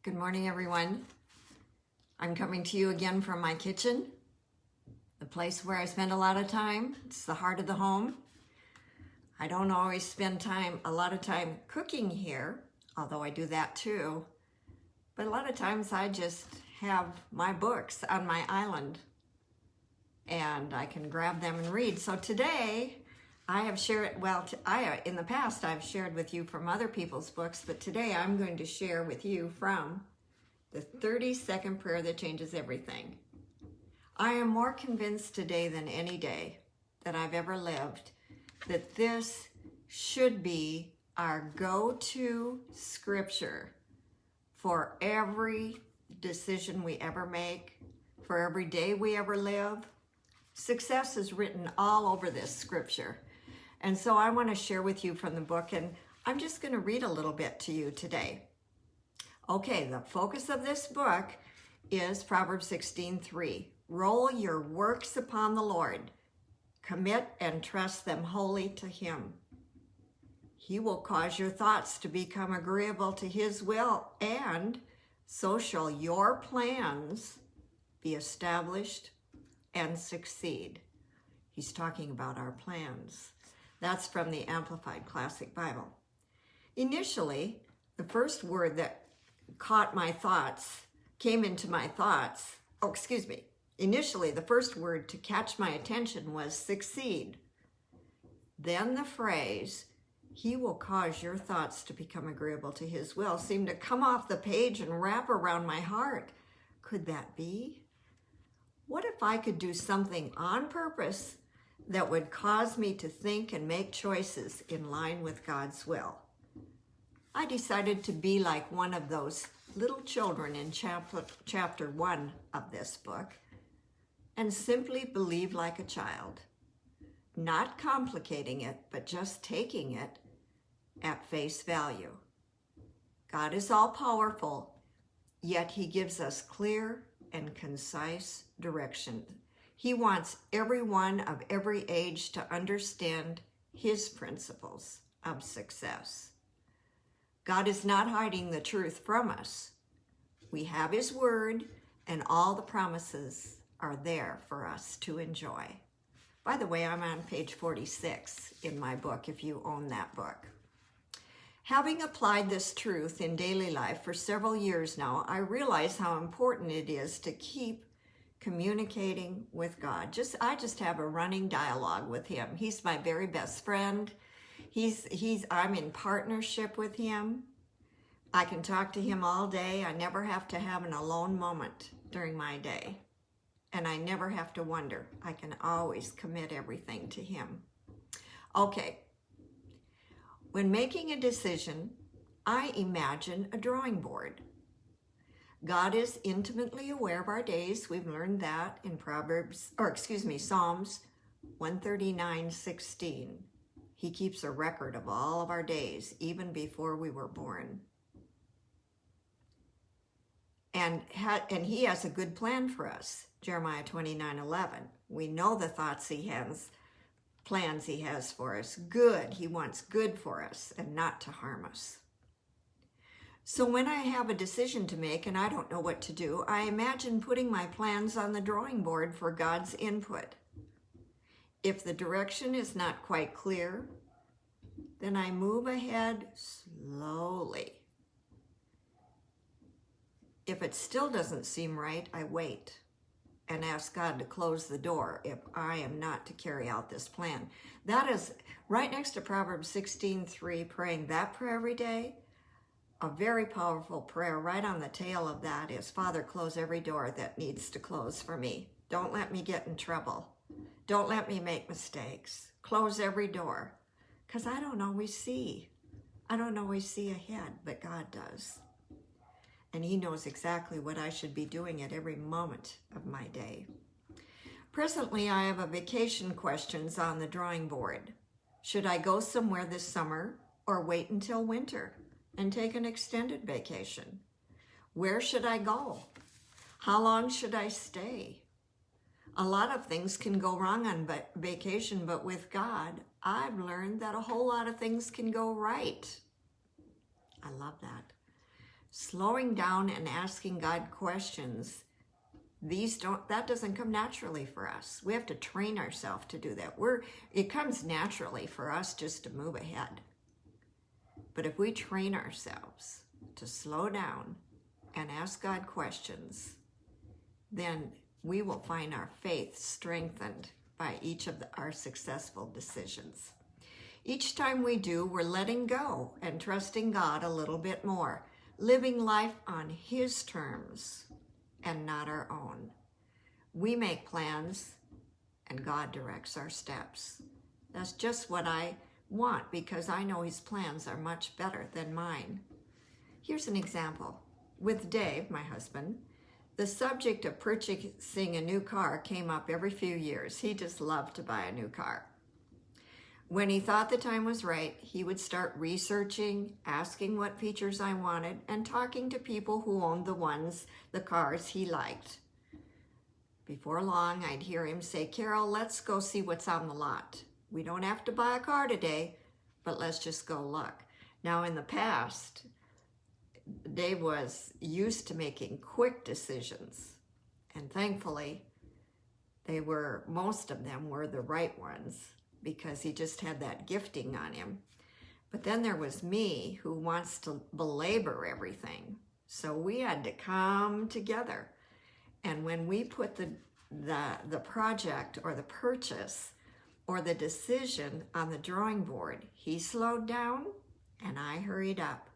Good morning, everyone. I'm coming to you again from my kitchen, the place where I spend a lot of time. It's the heart of the home. I don't always spend a lot of time cooking here, although I do that too. But a lot of times I just have my books on my island and I can grab them and read. So today I have shared, in the past I've shared with you from other people's books, but today I'm going to share with you from the 30-second prayer that changes everything. I am more convinced today than any day that I've ever lived that this should be our go-to scripture for every decision we ever make, for every day we ever live. Success is written all over this scripture. And so I want to share with you from the book, and I'm just going to read a little bit to you today. Okay, the focus of this book is Proverbs 16:3. Roll your works upon the Lord. Commit and trust them wholly to Him. He will cause your thoughts to become agreeable to His will, and so shall your plans be established and succeed. He's talking about our plans. That's from the Amplified Classic Bible. Initially, the first word that came into my thoughts, initially the first word to catch my attention was succeed. Then the phrase, He will cause your thoughts to become agreeable to His will, seemed to come off the page and wrap around my heart. Could that be? What if I could do something on purpose that would cause me to think and make choices in line with God's will? I decided to be like one of those little children in chapter 1 of this book and simply believe like a child, not complicating it, but just taking it at face value. God is all-powerful, yet He gives us clear and concise direction. He wants everyone of every age to understand His principles of success. God is not hiding the truth from us. We have His word, and all the promises are there for us to enjoy. By the way, I'm on page 46 in my book, if you own that book. Having applied this truth in daily life for several years now, I realize how important it is to keep communicating with God. I just have a running dialogue with Him. He's my very best friend. I'm in partnership with Him. I can talk to Him all day. I never have to have an alone moment during my day. And I never have to wonder. I can always commit everything to Him. Okay. When making a decision, I imagine a drawing board. God is intimately aware of our days. We've learned that in Psalms 139:16. He keeps a record of all of our days, even before we were born. And He has a good plan for us. Jeremiah 29:11. We know the thoughts He has, plans He has for us. Good. He wants good for us and not to harm us. So when I have a decision to make and I don't know what to do, I imagine putting my plans on the drawing board for God's input. If the direction is not quite clear, then I move ahead slowly. If it still doesn't seem right, I wait and ask God to close the door if I am not to carry out this plan. That is right next to Proverbs 16:3, praying that prayer every day. A very powerful prayer right on the tail of that is, Father, close every door that needs to close for me. Don't let me get in trouble. Don't let me make mistakes. Close every door. Because I don't always see. I don't always see ahead, but God does. And He knows exactly what I should be doing at every moment of my day. Presently, I have a vacation questions on the drawing board. Should I go somewhere this summer or wait until winter and take an extended vacation? Where should I go? How long should I stay? A lot of things can go wrong on vacation, but with God, I've learned that a whole lot of things can go right. I love that. slowing down and asking God questions, that doesn't come naturally for us. We have to train ourselves to do that. It comes naturally for us just to move ahead. But if we train ourselves to slow down and ask God questions, then we will find our faith strengthened by each of our successful decisions. Each time we do, we're letting go and trusting God a little bit more, living life on His terms and not our own. We make plans and God directs our steps. That's just what I want, because I know His plans are much better than mine. Here's an example. With Dave, my husband, the subject of purchasing a new car came up every few years. He just loved to buy a new car. When he thought the time was right, he would start researching, asking what features I wanted, and talking to people who owned the cars he liked. Before long, I'd hear him say, "Karol, let's go see what's on the lot. We don't have to buy a car today, but let's just go look." Now, in the past, Dave was used to making quick decisions, and thankfully, most of them were the right ones, because he just had that gifting on him. But then there was me, who wants to belabor everything. So we had to come together. And when we put the project or the purchase or the decision on the drawing board, he slowed down and I hurried up.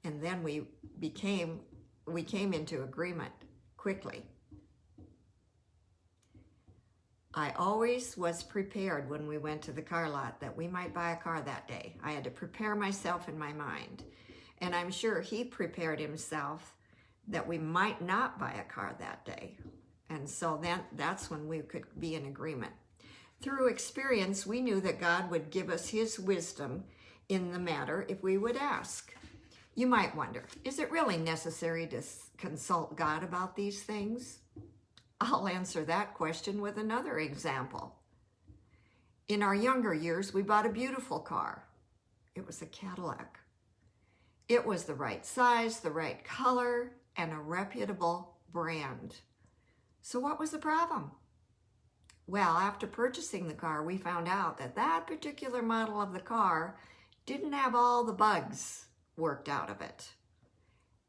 And then we came into agreement quickly. I always was prepared when we went to the car lot that we might buy a car that day. I had to prepare myself in my mind. And I'm sure he prepared himself that we might not buy a car that day. And so that's when we could be in agreement. Through experience, we knew that God would give us His wisdom in the matter if we would ask. You might wonder, is it really necessary to consult God about these things? I'll answer that question with another example. In our younger years, we bought a beautiful car. It was a Cadillac. It was the right size, the right color, and a reputable brand. So what was the problem? Well, after purchasing the car, we found out that that particular model of the car didn't have all the bugs worked out of it.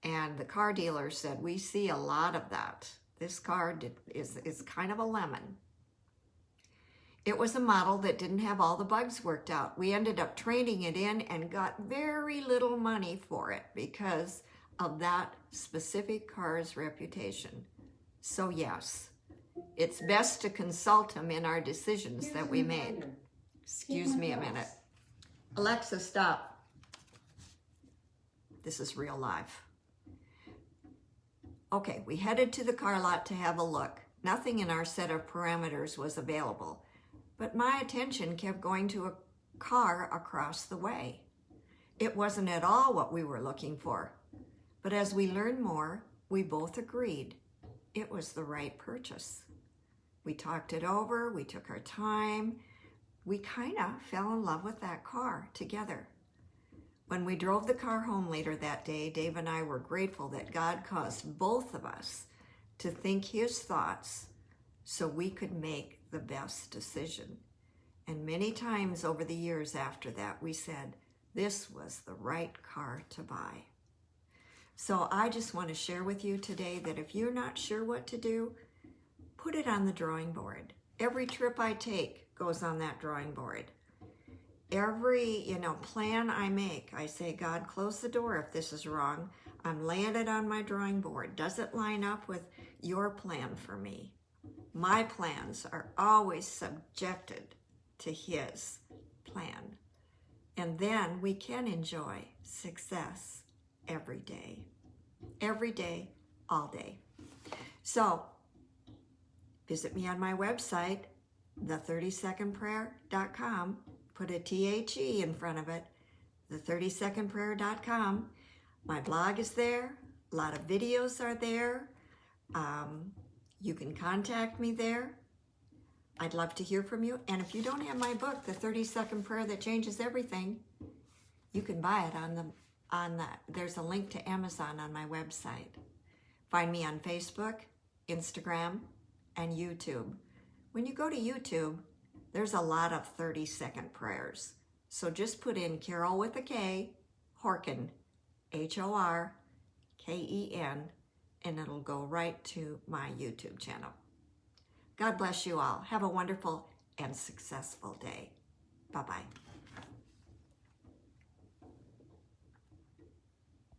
And the car dealer said, "We see a lot of that. This car is kind of a lemon." It was a model that didn't have all the bugs worked out. We ended up trading it in and got very little money for it because of that specific car's reputation. So yes, it's best to consult Him in our decisions that we made. Excuse me a minute. Alexa, stop. This is real life. Okay, we headed to the car lot to have a look. Nothing in our set of parameters was available, but my attention kept going to a car across the way. It wasn't at all what we were looking for, but as we learned more, we both agreed it was the right purchase. We talked it over, we took our time, we kind of fell in love with that car together. When we drove the car home later that day, Dave and I were grateful that God caused both of us to think His thoughts so we could make the best decision. And many times over the years after that, we said, this was the right car to buy. So I just want to share with you today that if you're not sure what to do, put it on the drawing board. Every trip I take goes on that drawing board. Every, plan I make, I say, "God, close the door if this is wrong. I'm laying it on my drawing board. Does it line up with your plan for me?" My plans are always subjected to His plan. And then we can enjoy success every day, all day. So visit me on my website, the30secondprayer.com. Put a THE in front of it, the30secondprayer.com. My blog is there. A lot of videos are there. You can contact me there. I'd love to hear from you. And if you don't have my book, The 30-Second Prayer That Changes Everything, you can buy it there's a link to Amazon on my website. Find me on Facebook, Instagram, and YouTube. When you go to YouTube, there's a lot of 30-second prayers. So just put in Karol with a K, Horken, Horken, and it'll go right to my YouTube channel. God bless you all. Have a wonderful and successful day. Bye-bye.